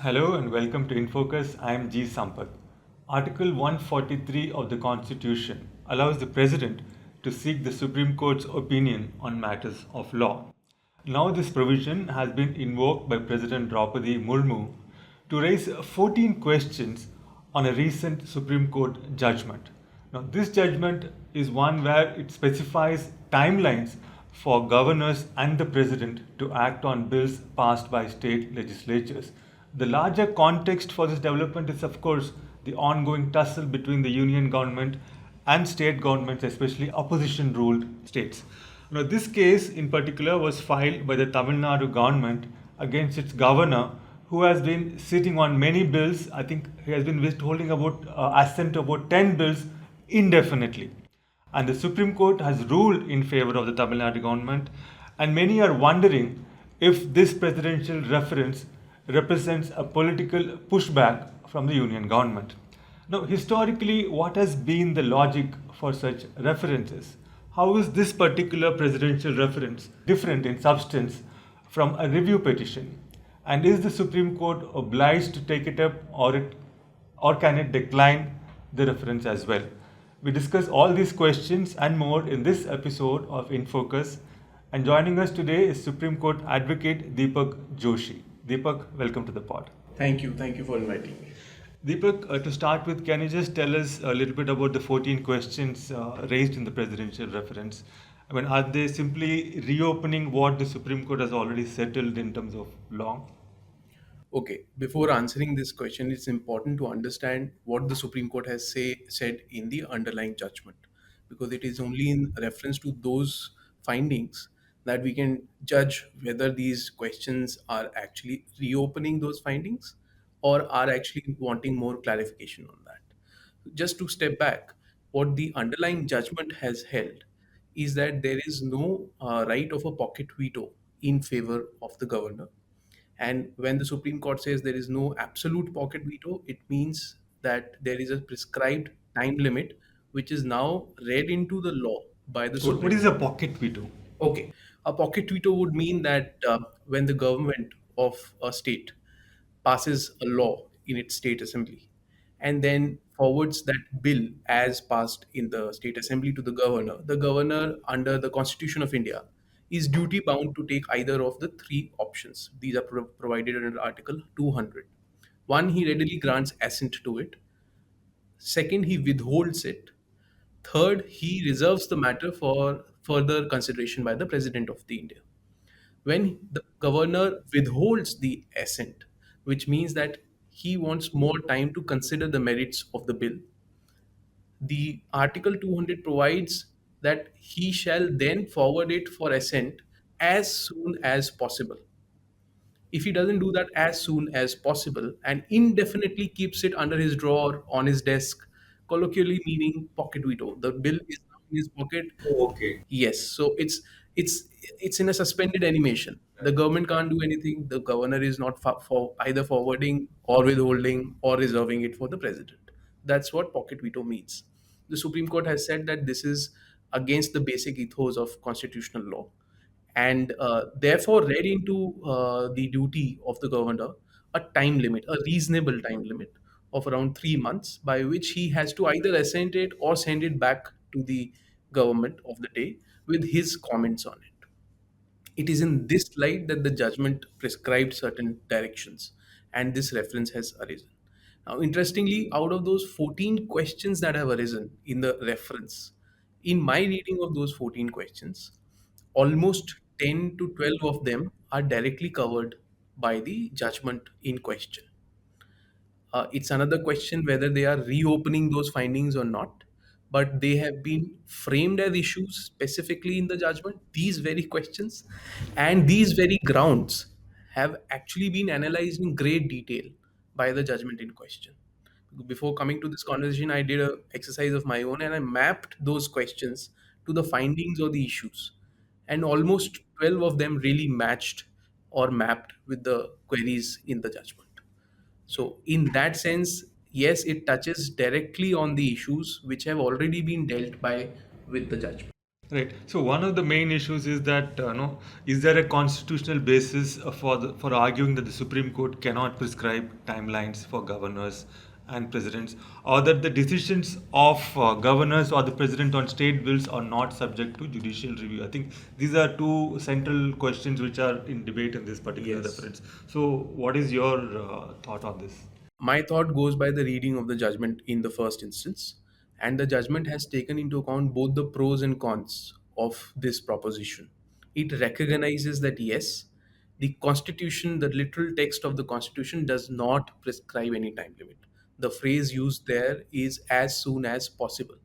Hello and welcome to Infocus. I am G. Sampath. Article 143 of the Constitution allows the President to seek the Supreme Court's opinion on matters of law. Now, this provision has been invoked by President Droupadi Murmu to raise 14 questions on a recent Supreme Court judgment. Now, this judgment is one where it specifies timelines for governors and the President to act on bills passed by state legislatures. The larger context for this development is, of course, the ongoing tussle between the union government and state governments, especially opposition ruled states. Now, this case in particular was filed by the Tamil Nadu government against its governor, who has been sitting on many bills. I think he has been withholding about assent to about 10 bills indefinitely. And the Supreme Court has ruled in favor of the Tamil Nadu government, and many are wondering if this presidential reference represents a political pushback from the union government. Now, historically, what has been the logic for such references? How is this particular presidential reference different in substance from a review petition? And is the Supreme Court obliged to take it up, or can it decline the reference as well? We discuss all these questions and more in this episode of In Focus. And joining us today is Supreme Court Advocate Deepak Joshi. Deepak, welcome to the pod. Thank you. Thank you for inviting me. Deepak, to start with, can you just tell us a little bit about the 14 questions raised in the presidential reference? I mean, are they simply reopening what the Supreme Court has already settled in terms of law? Okay, before answering this question, it's important to understand what the Supreme Court has said in the underlying judgment, because it is only in reference to those findings that we can judge whether these questions are actually reopening those findings or are actually wanting more clarification on that. Just to step back, what the underlying judgment has held is that there is no right of a pocket veto in favor of the governor. And when the Supreme Court says there is no absolute pocket veto, it means that there is a prescribed time limit which is now read into the law by the What Supreme is a Court. pocket veto? Okay, a pocket veto would mean that when the government of a state passes a law in its state assembly and then forwards that bill as passed in the state assembly to the governor under the Constitution of India is duty bound to take either of the three options. These are provided under Article 200. One, he readily grants assent to it. Second, he withholds it. Third, he reserves the matter for further consideration by the President of the India. When the governor withholds the assent, which means that he wants more time to consider the merits of the bill, the Article 200 provides that he shall then forward it for assent as soon as possible. If he doesn't do that as soon as possible and indefinitely keeps it under his drawer on his desk, colloquially meaning pocket veto, the bill is now in his pocket. Okay. Yes, so it's in a suspended animation. The government can't do anything. The governor is not for either forwarding or withholding or reserving it for the president. That's what pocket veto means. The Supreme Court has said that this is against the basic ethos of constitutional law, and therefore read into the duty of the governor a time limit, a reasonable time limit of around 3 months, by which he has to either assent it or send it back to the government of the day with his comments on it. It is in this light that the judgment prescribed certain directions, and this reference has arisen. Now, interestingly, out of those 14 questions that have arisen in the reference, in my reading of those 14 questions, almost 10 to 12 of them are directly covered by the judgment in question. It's another question whether they are reopening those findings or not, but they have been framed as issues specifically in the judgment. These very questions and these very grounds have actually been analyzed in great detail by the judgment in question. Before coming to this conversation, I did a exercise of my own and I mapped those questions to the findings or the issues. And almost 12 of them really matched or mapped with the queries in the judgment. So, in that sense, yes, it touches directly on the issues which have already been dealt by with the judgment. Right. So one of the main issues is that no, is there a constitutional basis for arguing that the Supreme Court cannot prescribe timelines for governors and presidents, or that the decisions of governors or the president on state bills are not subject to judicial review? I think these are two central questions which are in debate in this particular Yes. reference. So what is your thought on this? My thought goes by the reading of the judgment in the first instance, and the judgment has taken into account both the pros and cons of this proposition. It recognizes that yes, the Constitution, the literal text of the Constitution, does not prescribe any time limit. The phrase used there is as soon as possible.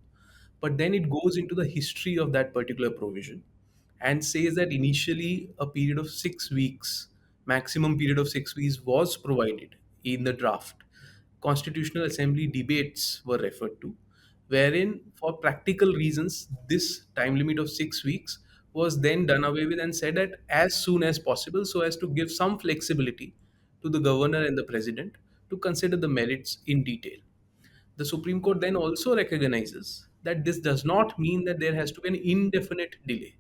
But then it goes into the history of that particular provision and says that initially a period of 6 weeks, maximum period of 6 weeks, was provided in the draft. Constitutional Assembly debates were referred to, wherein, for practical reasons, this time limit of 6 weeks was then done away with and said that as soon as possible, so as to give some flexibility to the governor and the president to consider the merits in detail. The Supreme Court then also recognizes that this does not mean that there has to be an indefinite delay.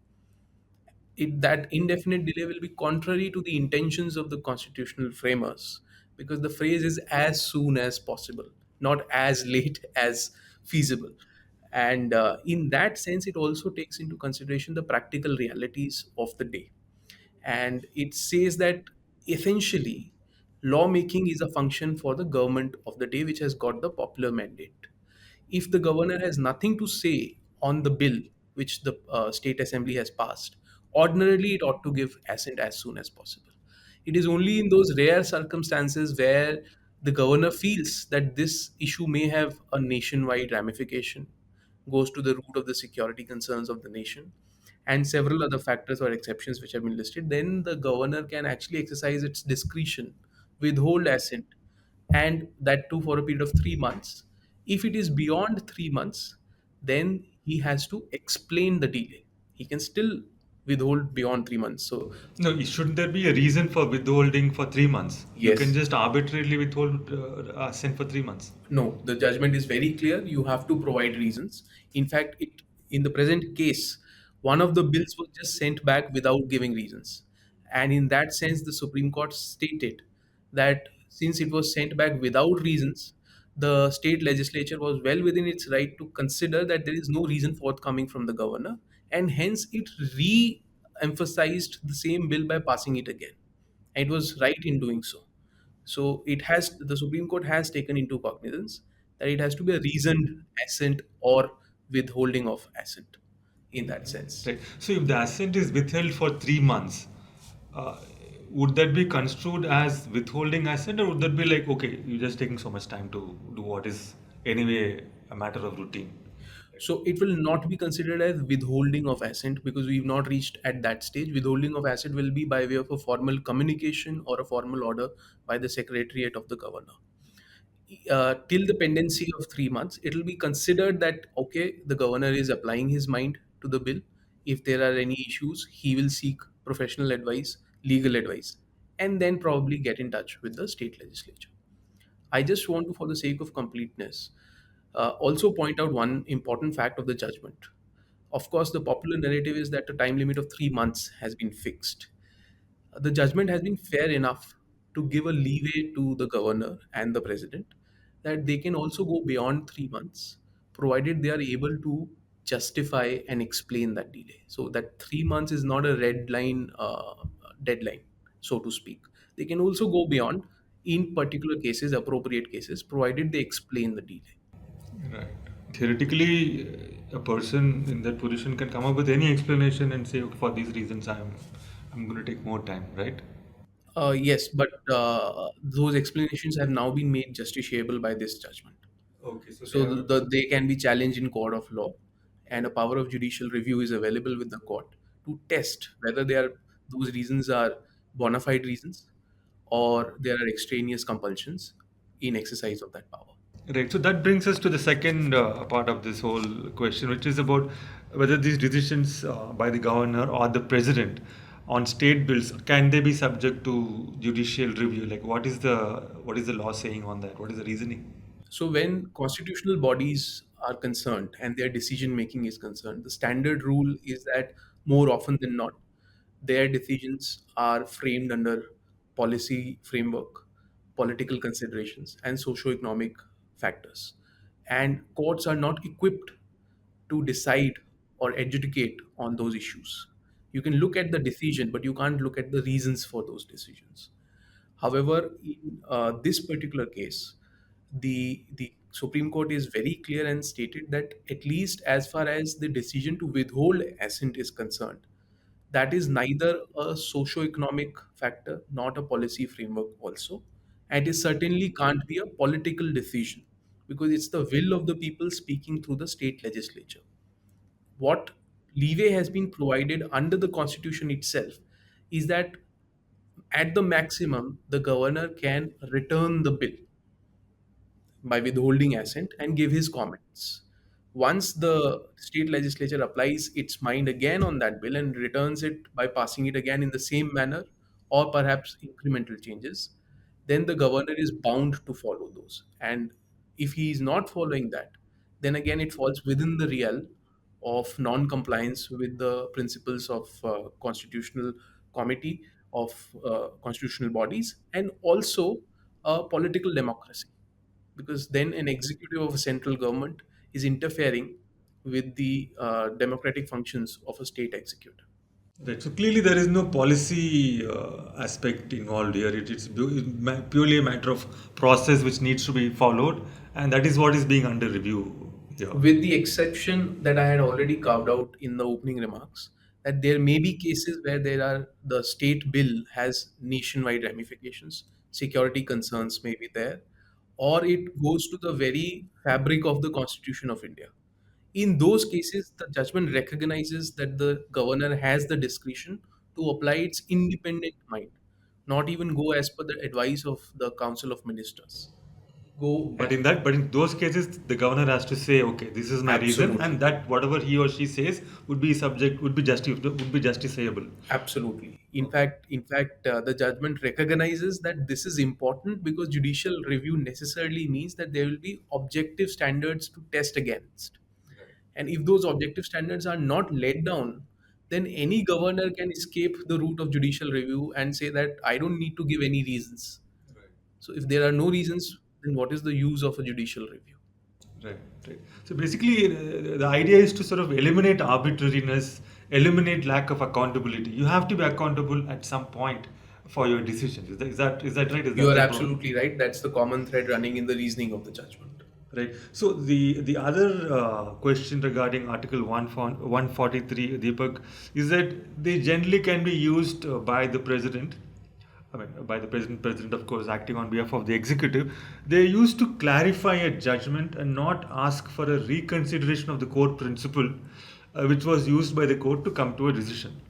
That indefinite delay will be contrary to the intentions of the constitutional framers, because the phrase is as soon as possible, not as late as feasible. And in that sense, it also takes into consideration the practical realities of the day. And it says that essentially, lawmaking is a function for the government of the day, which has got the popular mandate. If the governor has nothing to say on the bill which the state assembly has passed, ordinarily it ought to give assent as soon as possible. It is only in those rare circumstances where the governor feels that this issue may have a nationwide ramification, goes to the root of the security concerns of the nation, and several other factors or exceptions which have been listed, then the governor can actually exercise its discretion, withhold assent, and that too for a period of 3 months. If it is beyond 3 months, then he has to explain the delay. He can still withhold beyond 3 months. So, No, shouldn't there be a reason for withholding for 3 months? You can yes. just arbitrarily withhold assent for 3 months. No, the judgment is very clear. You have to provide reasons. In fact, in the present case, one of the bills was just sent back without giving reasons. And in that sense, the Supreme Court stated that since it was sent back without reasons, the state legislature was well within its right to consider that there is no reason forthcoming from the governor, and hence it re emphasized the same bill by passing it again. And it was right in doing so. So the Supreme Court has taken into cognizance that it has to be a reasoned assent or withholding of assent in that sense. Right. So if the assent is withheld for 3 months, uh, would that be construed as withholding assent, or would that be like, okay, you're just taking so much time to do what is anyway a matter of routine? So it will not be considered as withholding of assent because we've not reached at that stage. Withholding of assent will be by way of a formal communication or a formal order by the secretariat of the governor. Till the pendency of 3 months, it will be considered that okay, the governor is applying his mind to the bill. If there are any issues, he will seek professional advice, legal advice, and then probably get in touch with the state legislature. I just want to, for the sake of completeness, also point out one important fact of the judgment. Of course, the popular narrative is that a time limit of 3 months has been fixed. The judgment has been fair enough to give a leeway to the governor and the president that they can also go beyond 3 months, provided they are able to justify and explain that delay. So that 3 months is not a red line deadline, so to speak. They can also go beyond in particular cases, appropriate cases, provided they explain the delay. Right. Theoretically, a person in that position can come up with any explanation and say, okay, for these reasons, I'm going to take more time, right? Yes, but those explanations have now been made justiciable by this judgment. Okay, so they So have. they can be challenged in court of law, and a power of judicial review is available with the court to test whether those reasons are bona fide reasons or there are extraneous compulsions in exercise of that power. Right. So that brings us to the second part of this whole question, which is about whether these decisions by the governor or the president on state bills can they be subject to judicial review? Like, what is the law saying on that? What is the reasoning? So when constitutional bodies are concerned and their decision making is concerned, the standard rule is that more often than not, their decisions are framed under policy framework, political considerations, and socio-economic factors. And courts are not equipped to decide or adjudicate on those issues. You can look at the decision, but you can't look at the reasons for those decisions. However, in this particular case, the Supreme Court is very clear and stated that at least as far as the decision to withhold assent is concerned, that is neither a socio-economic factor, not a policy framework also, and it certainly can't be a political decision because it's the will of the people speaking through the state legislature. What leeway has been provided under the constitution itself is that at the maximum, the governor can return the bill by withholding assent and give his comments. Once the state legislature applies its mind again on that bill and returns it by passing it again in the same manner or perhaps incremental changes, then the governor is bound to follow those. And if he is not following that, then again it falls within the realm of non-compliance with the principles of constitutional committee of constitutional bodies and also political democracy, because then an executive of a central government is interfering with the democratic functions of a state executive. Right. So clearly, there is no policy aspect involved here. Purely a matter of process which needs to be followed, and that is what is being under review here. With the exception that I had already carved out in the opening remarks, that there may be cases where the state bill has nationwide ramifications, security concerns may be there, or it goes to the very fabric of the Constitution of India. In those cases, the judgment recognizes that the governor has the discretion to apply its independent mind, not even go as per the advice of the Council of Ministers. Go But in those cases, the governor has to say, okay, this is my reason, and absolutely. that whatever he or she says would be justiciable. Absolutely. In fact, the judgment recognizes that this is important because judicial review necessarily means that there will be objective standards to test against. And if those objective standards are not laid down, then any governor can escape the route of judicial review and say that I don't need to give any reasons. So if there are no reasons, then what is the use of a judicial review? Right, right. So basically, the idea is to sort of eliminate arbitrariness, eliminate lack of accountability. You have to be accountable at some point for your decisions. Is that right? Is You that are the absolutely right. That's the common thread running in the reasoning of the judgment. right? So the other question regarding Article 143, Deepak, is that they generally can be used by the president. I mean, by the president, of course, acting on behalf of the executive. They used to clarify a judgment and not ask for a reconsideration of the court principle, which was used by the court to come to a decision.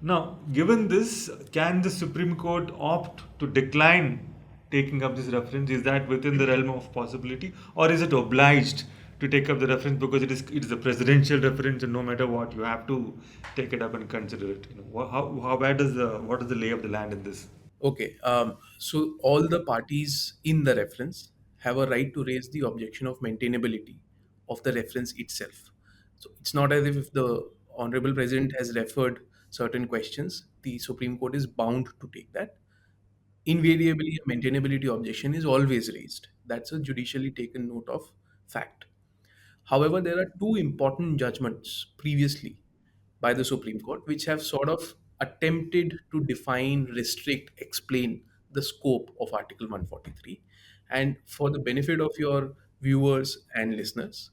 Now, given this, can the Supreme Court opt to decline taking up this reference? Is that within the realm of possibility, or is it obliged to take up the reference because it is a presidential reference, and no matter what, you have to take it up and consider it? How where does the what is the lay of the land in this? Okay, so all the parties in the reference have a right to raise the objection of maintainability of the reference itself. So it's not as if the Honorable President has referred certain questions, the Supreme Court is bound to take that. Invariably, a maintainability objection is always raised. That's a judicially taken note of fact. However, there are two important judgments previously by the Supreme Court which have sort of attempted to define, restrict, explain the scope of Article 143. And for the benefit of your viewers and listeners,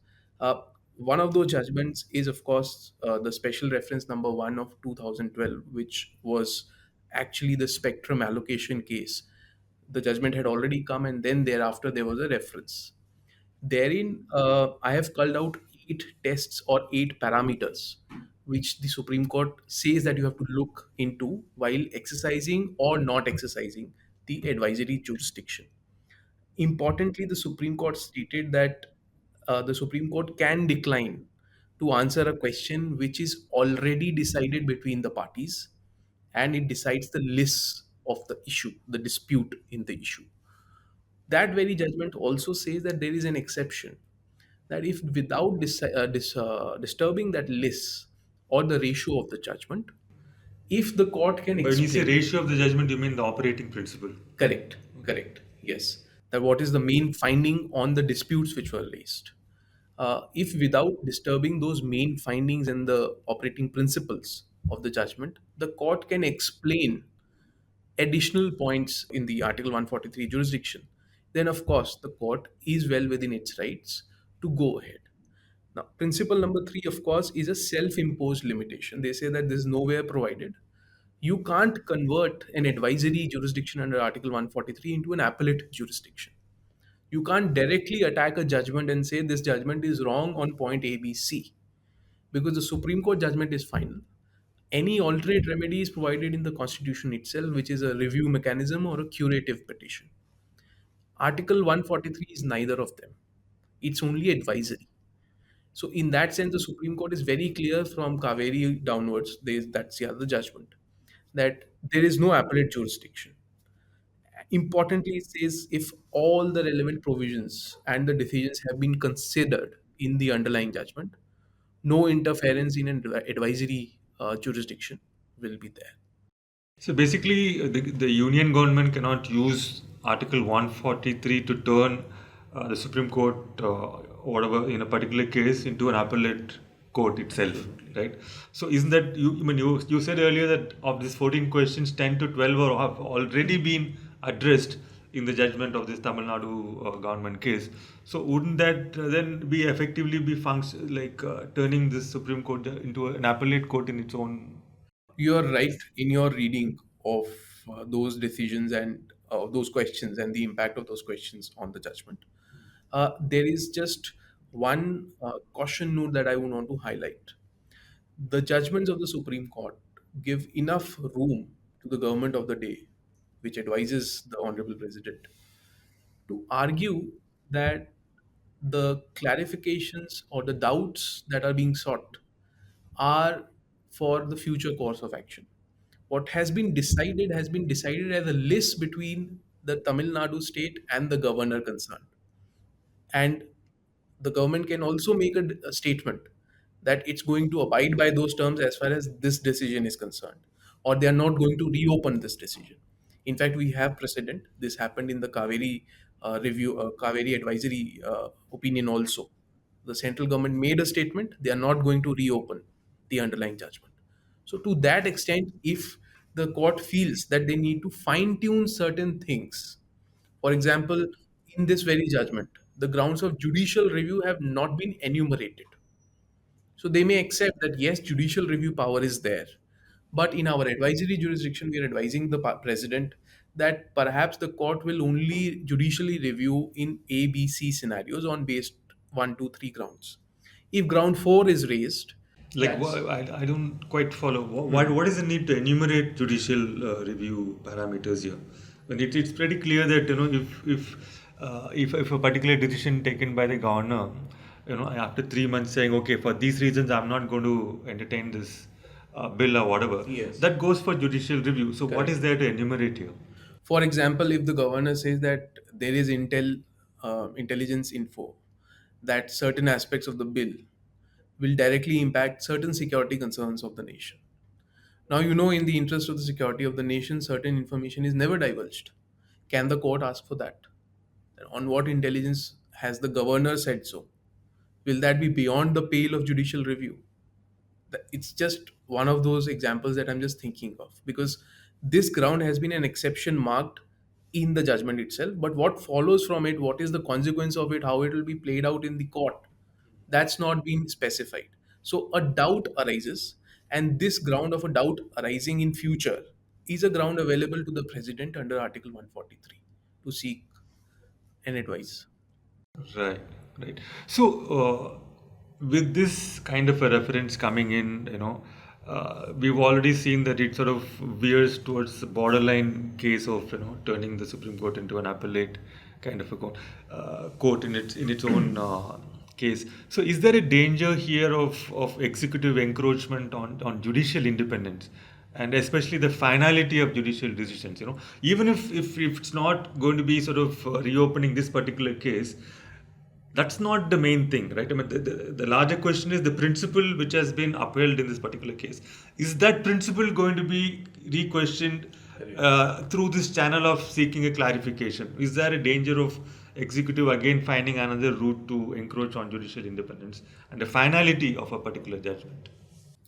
one of those judgments is, of course, the special reference number 1 of 2012, which was actually the spectrum allocation case. The judgment had already come, and then thereafter there was a reference. Therein, I have called out 8 tests or 8 parameters which the Supreme Court says that you have to look into while exercising or not exercising the advisory jurisdiction. Importantly, the Supreme Court stated that the Supreme Court can decline to answer a question which is already decided between the parties and it decides the list of the issue, the dispute in the issue. That very judgment also says that there is an exception that if without disturbing that list or the ratio of the judgment, if the court can But when you say explain. ratio of the judgment, you mean the operating principle. Correct, correct, yes, that what is the main finding on the disputes which were raised. If without disturbing those main findings and the operating principles of the judgment, the court can explain additional points in the Article 143 jurisdiction, then of course the court is well within its rights to go ahead. Now, principle number three, of course, is a self imposed limitation. They say that this is nowhere provided. You can't convert an advisory jurisdiction under Article 143 into an appellate jurisdiction. You can't directly attack a judgment and say this judgment is wrong on point A, B, C, because the Supreme Court judgment is final. Any alternate remedy is provided in the Constitution itself, which is a review mechanism or a curative petition. Article 143 is neither of them, it's only advisory. So, in that sense, the Supreme Court is very clear from Kaveri downwards, that's the other judgment, that there is no appellate jurisdiction. Importantly, it says if all the relevant provisions and the decisions have been considered in the underlying judgment, no interference in an advisory jurisdiction will be there. So basically, the union government cannot use Article 143 to turn the Supreme Court, whatever, in a particular case into an appellate court itself, right? So isn't that you? I mean, you said earlier that of these 14 questions, 10 to 12 have already been addressed in the judgment of this Tamil Nadu government case. So wouldn't that then be effectively be function like turning this Supreme Court into an appellate court in its own? You're right in your reading of those decisions and those questions and the impact of those questions on the judgment. There is just one caution note that I would want to highlight. The judgments of the Supreme Court give enough room to the government of the day, which advises the Honorable President, to argue that the clarifications or the doubts that are being sought are for the future course of action. What has been decided as a list between the Tamil Nadu state and the governor concerned. And the government can also make a statement that it's going to abide by those terms as far as this decision is concerned, or they are not going to reopen this decision. In fact, we have precedent. This happened in the Kaveri Kaveri advisory opinion also. The central government made a statement, they are not going to reopen the underlying judgment. So, to that extent, if the court feels that they need to fine tune certain things, for example, in this very judgment, the grounds of judicial review have not been enumerated. So they may accept that yes, judicial review power is there. But in our advisory jurisdiction, we are advising the president that perhaps the court will only judicially review in A, B, C scenarios on based 1, 2, 3 grounds. If ground 4 is raised, Like, I don't quite follow. What is the need to enumerate judicial review parameters here? When it's pretty clear that if a particular decision taken by the governor, after 3 months saying, okay, for these reasons, I'm not going to entertain this bill or whatever, yes. that goes for judicial review. So what is there to enumerate here? For example, if the governor says that there is intelligence info that certain aspects of the bill will directly impact certain security concerns of the nation. Now, in the interest of the security of the nation, certain information is never divulged. Can the court ask for that? On what intelligence has the governor said so? Will that be beyond the pale of judicial review? It's just one of those examples that I'm just thinking of, because this ground has been an exception marked in the judgment itself. But what follows from it, what is the consequence of it, how it will be played out in the court, that's not been specified. So a doubt arises, and this ground of a doubt arising in future is a ground available to the president under Article 143 to seek an advice. Right, right. So, with this kind of a reference coming in, we've already seen that it sort of veers towards the borderline case of, turning the Supreme Court into an appellate kind of a court in its own case. So, is there a danger here of executive encroachment on judicial independence? And especially the finality of judicial decisions, even if it's not going to be sort of reopening this particular case, That's not the main thing, right? I mean, the larger question is the principle which has been upheld in this particular case. Is that principle going to be re-questioned through this channel of seeking a clarification? Is there a danger of executive again finding another route to encroach on judicial independence and the finality of a particular judgment?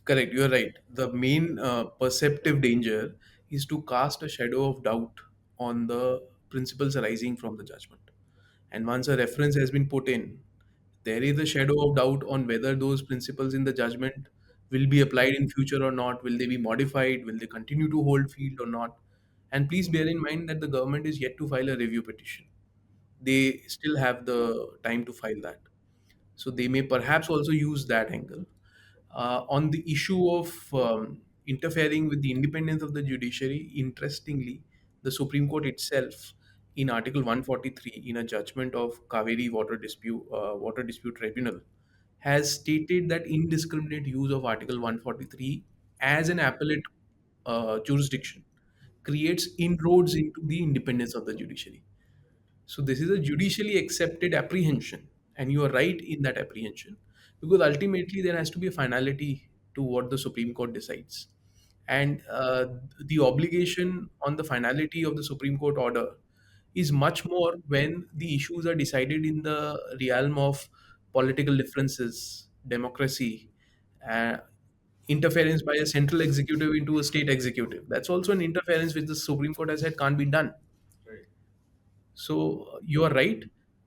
Correct, you're right. The main perceptive danger is to cast a shadow of doubt on the principles arising from the judgment. And once a reference has been put in, there is a shadow of doubt on whether those principles in the judgment will be applied in future or not. Will they be modified? Will they continue to hold field or not? And please bear in mind that the government is yet to file a review petition. They still have the time to file that. So they may perhaps also use that angle. On the issue of interfering with the independence of the judiciary, interestingly, the Supreme Court itself, in Article 143, in a judgment of Kaveri Water Dispute Tribunal, has stated that indiscriminate use of Article 143 as an appellate jurisdiction creates inroads into the independence of the judiciary. So this is a judicially accepted apprehension, and you are right in that apprehension, because ultimately there has to be a finality to what the Supreme Court decides, and the obligation on the finality of the Supreme Court order is much more when the issues are decided in the realm of political differences, democracy, uh, interference by a central executive into a state executive. That's also an interference which the Supreme Court has said can't be done. So you are right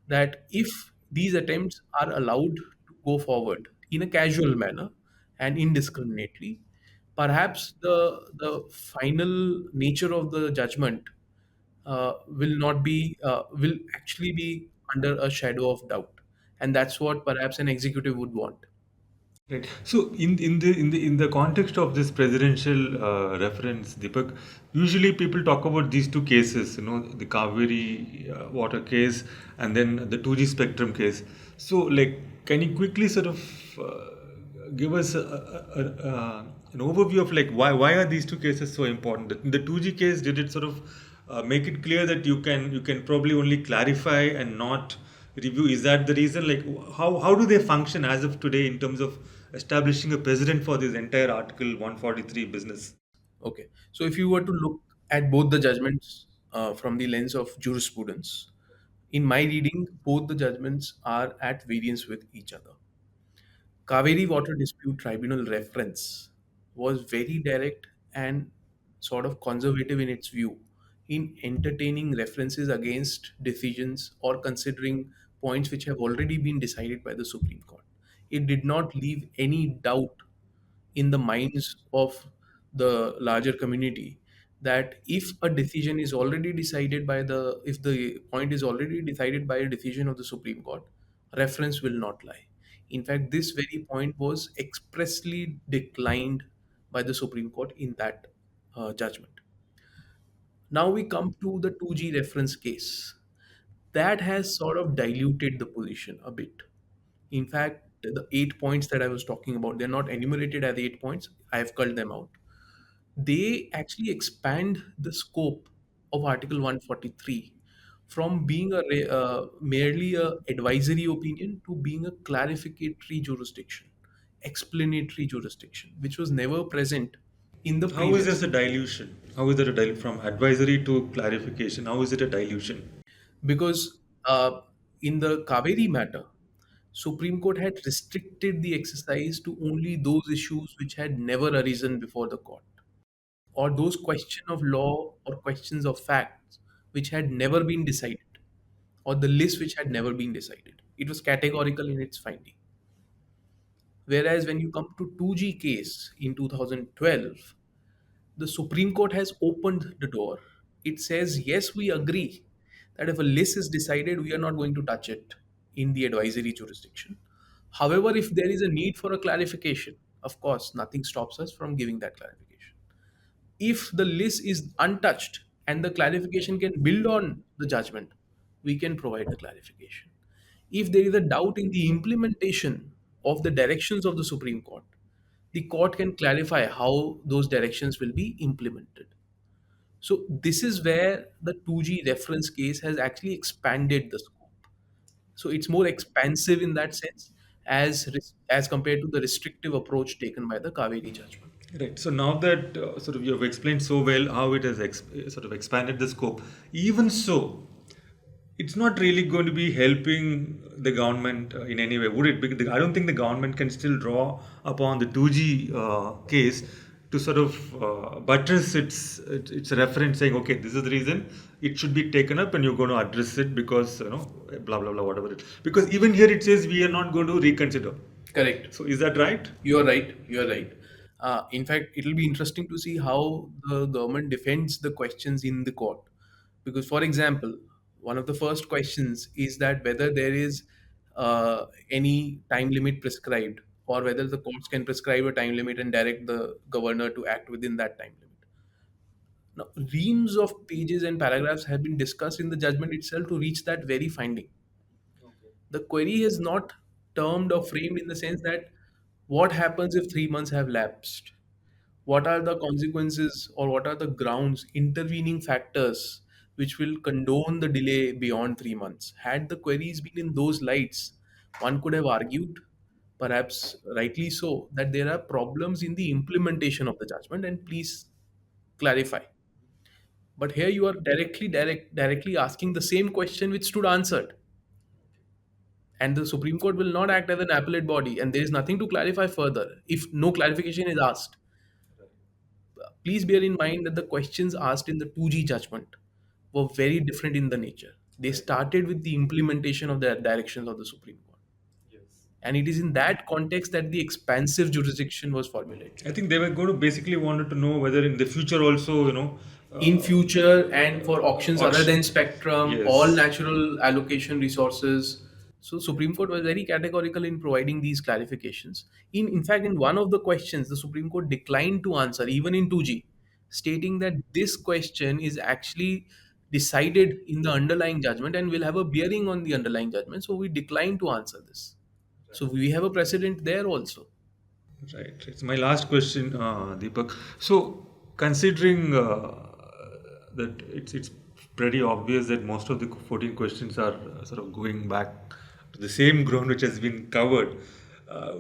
that if these attempts are allowed to go forward in a casual manner and indiscriminately, perhaps the final nature of the judgment will actually be under a shadow of doubt, and that's what perhaps an executive would want. Right. So in the context of this presidential reference, Deepak, usually people talk about these two cases, the Kaveri water case and then the 2G spectrum case. So, like, can you quickly sort of give us an overview of like why are these two cases so important? In the 2G case, did it sort of make it clear that you can probably only clarify and not review? Is that the reason? Like, how do they function as of today in terms of establishing a precedent for this entire Article 143 business? Okay, so if you were to look at both the judgments from the lens of jurisprudence, in my reading, both the judgments are at variance with each other. Kaveri Water Dispute Tribunal reference was very direct and sort of conservative in its view in entertaining references against decisions or considering points which have already been decided by the Supreme Court. It did not leave any doubt in the minds of the larger community that if the point is already decided by a decision of the Supreme Court, reference will not lie. In fact, this very point was expressly declined by the Supreme Court in that judgment. Now we come to the 2G reference case. That has sort of diluted the position a bit. In fact, the 8 points that I was talking about, they're not enumerated as 8 points. I have culled them out. They actually expand the scope of Article 143 from being merely a advisory opinion to being a clarificatory jurisdiction, explanatory jurisdiction, which was never present in the How is this previous. a dilution? How is it a dilution from advisory to clarification? How is it a dilution? Because in the Kaveri matter, Supreme Court had restricted the exercise to only those issues which had never arisen before the court, or those questions of law or questions of facts which had never been decided, or the list which had never been decided. It was categorical in its finding. Whereas when you come to 2G case in 2012, the Supreme Court has opened the door. It says, yes, we agree that if a list is decided, we are not going to touch it in the advisory jurisdiction. However, if there is a need for a clarification, of course, nothing stops us from giving that clarification. If the list is untouched and the clarification can build on the judgment, we can provide the clarification. If there is a doubt in the implementation of the directions of the Supreme Court, the court can clarify how those directions will be implemented. So, this is where the 2G reference case has actually expanded the scope. So it's more expansive in that sense, as compared to the restrictive approach taken by the Kaveri judgment. Right. So now that sort of you have explained so well how it has sort of expanded the scope, even so, it's not really going to be helping the government in any way, would it? Because I don't think the government can still draw upon the 2G case to sort of buttress its reference, saying, okay, this is the reason it should be taken up, and you're going to address it because blah blah blah whatever it. Because even here it says we are not going to reconsider. Correct. So is that right? You're right. You're right. In fact, it'll be interesting to see how the government defends the questions in the court. Because, for example, one of the first questions is that whether there is any time limit prescribed, or whether the courts can prescribe a time limit and direct the governor to act within that time limit. Now, reams of pages and paragraphs have been discussed in the judgment itself to reach that very finding. The query is not termed or framed in the sense that what happens if 3 months have lapsed? What are the consequences or what are the grounds, intervening factors which will condone the delay beyond 3 months? Had the queries been in those lights, one could have argued, perhaps rightly so, that there are problems in the implementation of the judgment and please clarify. But here you are directly asking the same question which stood answered, and the Supreme Court will not act as an appellate body, and there is nothing to clarify further if no clarification is asked. Please bear in mind that the questions asked in the 2G judgment were very different in the nature. They started with the implementation of the directions of the Supreme Court. And it is in that context that the expansive jurisdiction was formulated. I think they were going to basically wanted to know whether in the future also, In future, and for auctions other than spectrum, Yes. all natural allocation resources. So Supreme Court was very categorical in providing these clarifications. In fact, in one of the questions, the Supreme Court declined to answer, even in 2G, stating that this question is actually decided in the underlying judgment and will have a bearing on the underlying judgment. So we decline to answer this. So we have a precedent there also. Right. It's my last question, Deepak. So, considering that it's pretty obvious that most of the 14 questions are sort of going back to the same ground which has been covered,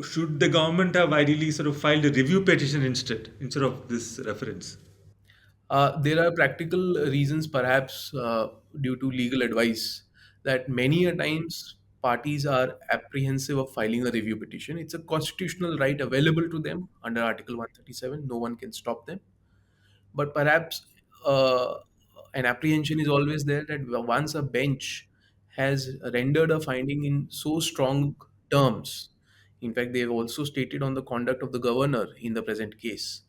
should the government have ideally sort of filed a review petition instead of this reference? There are practical reasons, perhaps due to legal advice, that many a times parties are apprehensive of filing a review petition. It's a constitutional right available to them under Article 137. No one can stop them. But perhaps uh, an apprehension is always there that once a bench has rendered a finding in so strong terms, in fact, they have also stated on the conduct of the governor in the present case,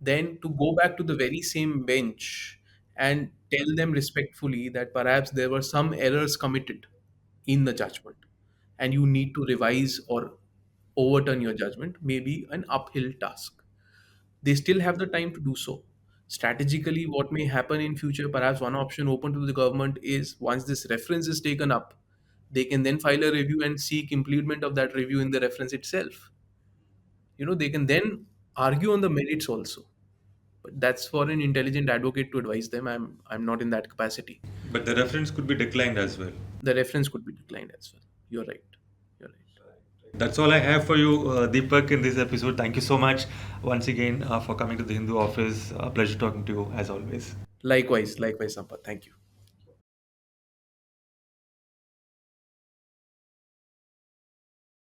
then to go back to the very same bench and tell them respectfully that perhaps there were some errors committed in the judgment and you need to revise or overturn your judgment may be an uphill task. They still have the time to do so. Strategically, what may happen in future, perhaps one option open to the government is once this reference is taken up, they can then file a review and seek implement of that review in the reference itself. They can then argue on the merits also, but that's for an intelligent advocate to advise them. I'm not in that capacity. But the reference could be declined as well. The reference could be declined as well. You're right. You're right. That's all I have for you, Deepak, in this episode. Thank you so much once again for coming to the Hindu office. Pleasure talking to you as always. Likewise, Sampath. Thank you.